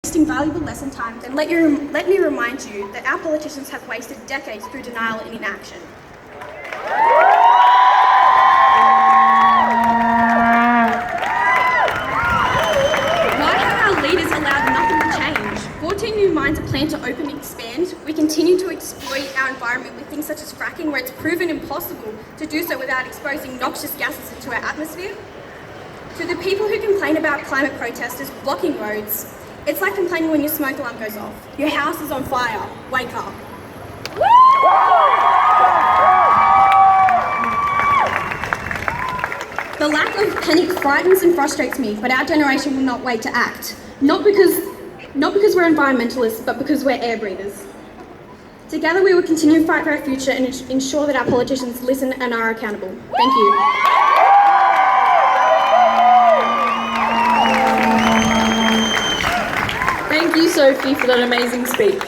wasting valuable lesson time, then let me remind you that our politicians have wasted decades through denial and inaction. Why have our leaders allowed nothing to change? 14 new mines are planned to open and expand. We continue to exploit our environment with things such as fracking, where it's proven impossible to do so without exposing noxious gases into our atmosphere. To the people who complain about climate protesters blocking roads, it's like complaining when your smoke alarm goes off. Your house is on fire. Wake up. The lack of panic frightens and frustrates me, but our generation will not wait to act. Not because we're environmentalists, but because we're air breathers. Together we will continue to fight for our future and ensure that our politicians listen and are accountable. Thank you. Thank you, Sophie, for that amazing speech.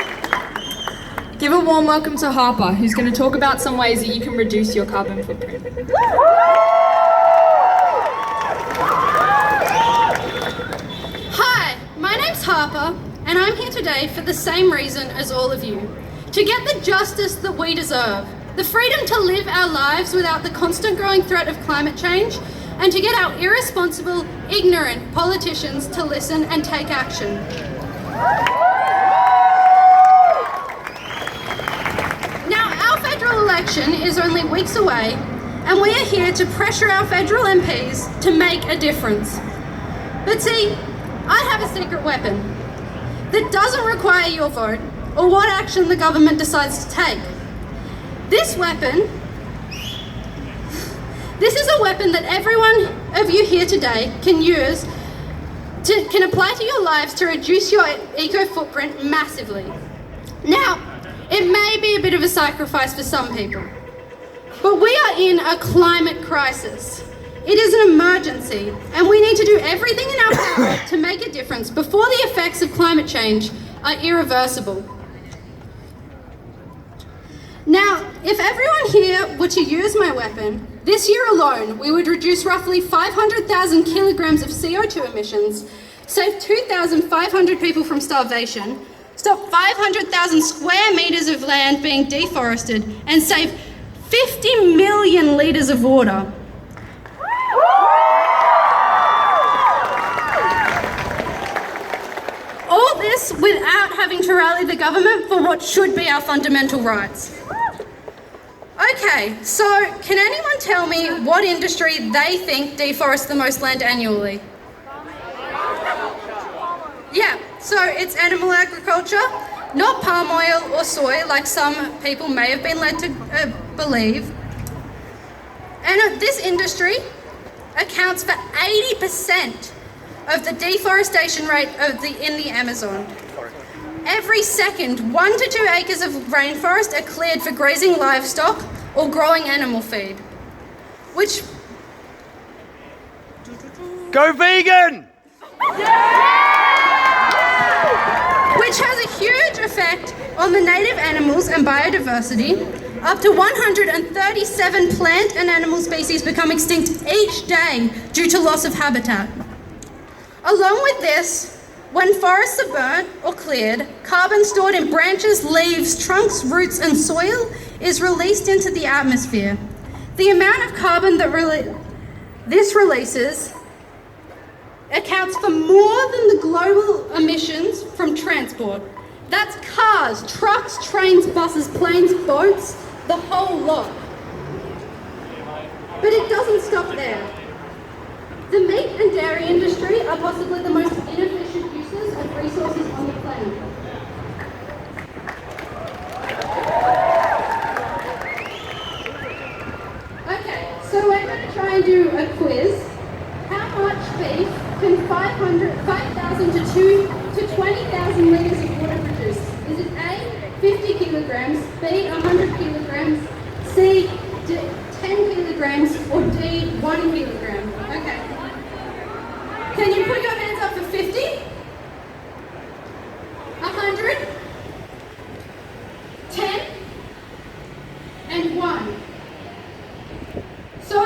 Give a warm welcome to Harper, who's going to talk about some ways that you can reduce your carbon footprint. Hi, my name's Harper, and I'm here today for the same reason as all of you. To get the justice that we deserve, the freedom to live our lives without the constant growing threat of climate change, and to get our irresponsible, ignorant politicians to listen and take action. Now, our federal election is only weeks away, and we are here to pressure our federal MPs to make a difference. But see, I have a secret weapon that doesn't require your vote or what action the government decides to take. This is a weapon that every one of you here today can use, can apply to your lives to reduce your eco footprint massively. Now, it may be a bit of a sacrifice for some people, but we are in a climate crisis. It is an emergency, and we need to do everything in our power to make a difference before the effects of climate change are irreversible. Now, if everyone here were to use my weapon, this year alone, we would reduce roughly 500,000 kilograms of CO2 emissions, save 2,500 people from starvation, stop 500,000 square meters of land being deforested, and save 50 million litres of water. All this without having to rally the government for what should be our fundamental rights. Okay, so can anyone tell me what industry they think deforests the most land annually? Yeah, so it's animal agriculture, not palm oil or soy like some people may have been led to believe. And this industry accounts for 80% of the deforestation rate in the Amazon. Every second, 1 to 2 acres of rainforest are cleared for grazing livestock or growing animal feed, which... Go vegan! Which has a huge effect on the native animals and biodiversity. Up to 137 plant and animal species become extinct each day due to loss of habitat. Along with this, when forests are burnt or cleared, carbon stored in branches, leaves, trunks, roots and soil is released into the atmosphere. The amount of carbon that this releases accounts for more than the global emissions from transport. That's cars, trucks, trains, buses, planes, boats, the whole lot. But it doesn't stop there. The meat and dairy industry are possibly the most inefficient uses of resources on the planet. Okay, so we're going to try and do a quiz. How much beef can 5,000 to 20,000 litres of water produce? Is it A, 50 kilograms, B, 100 kilograms, C, 10 kilograms, or D, 1 kilogram? Okay. Can you put your hands up for 50? 100? 10? And 1. So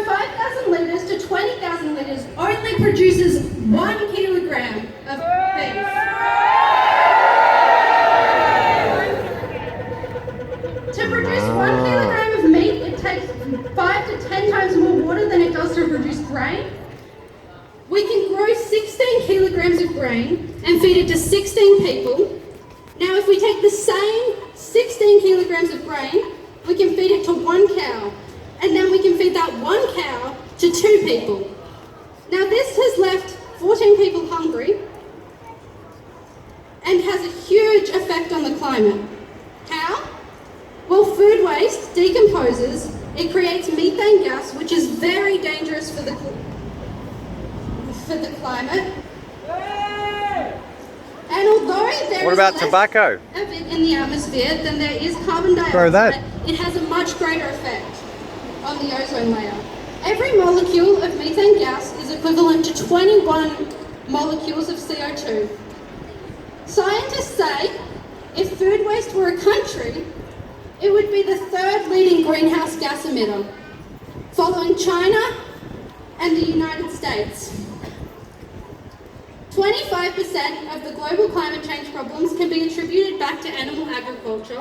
5,000 litres to 20,000 litres only produces 1 kilogram of beef. of grain and feed it to 16 people. Now, if we take the same 16 kilograms of grain, we can feed it to 1 cow, and then we can feed that 1 cow to 2 people. Now, this has left 14 people hungry and has a huge effect on the climate. How? Well, food waste decomposes, it creates methane gas, which is very dangerous for the climate. And although there What is about less tobacco? of it in the atmosphere than there is carbon dioxide, Throw that. it has a much greater effect on the ozone layer. Every molecule of methane gas is equivalent to 21 molecules of CO2. Scientists say if food waste were a country, it would be the 3rd leading greenhouse gas emitter, following China and the United States. 25% of the global climate change problems can be attributed back to animal agriculture,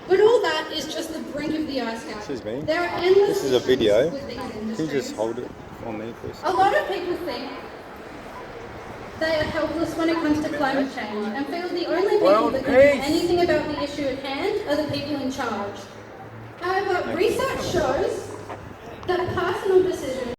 but all that is just the brink of the ice cap. Excuse me. There are endless This is a video. with these Can you industries. just hold it on me, please? A lot of people think they are helpless when it comes to climate change and feel the only people that can do anything about the issue at hand are the people in charge. However, research shows that personal decisions